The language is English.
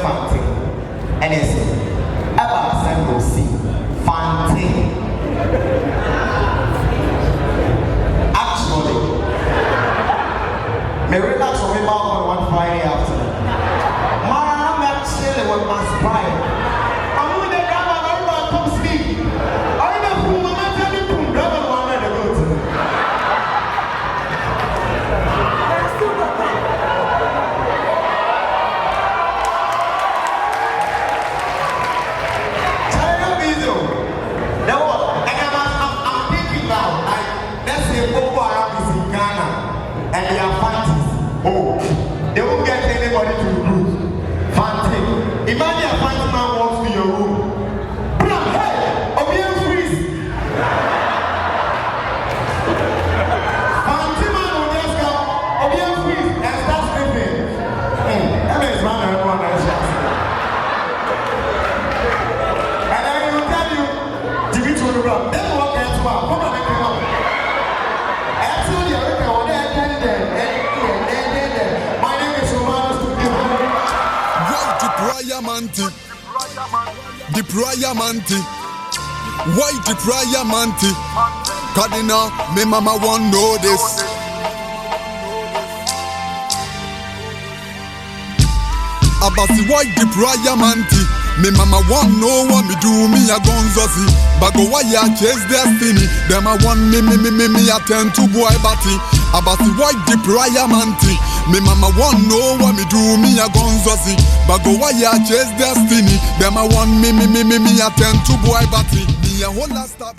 Fanti, and it's ever Fanti. Actually, may relax on me on one Friday afternoon. Man, I'm chilling with my sprite. I'm with the drama, I'm going to come speak. I know who I'm not telling you, drama, I'm not going to go to. They won't get anybody to recruit. Fanti. Imagine a Fanti man walks to your room. Bram, hey, Obian freeze. Fanti man will just go, Obian freeze, and start sleeping. That makes man everyone else. And I will tell you, Jimmy to the Bram, then walk into our come on, come on. Actually, I reckon on that candidate. My name is Romanus to give The prior manti. Why the prior manti? Cardinal, me mama won't know this. Abasi, why the prior manti? Me mama won't know what me do, me a gonzosi. But go why ya chase destiny. Them I want me attend to boy batty. Abasi, why the prior manti? Me mama won't know what me do, me a gonzosi. But go why ya chase destiny. Them I want me attend to boy batty. Me a whole lot stop.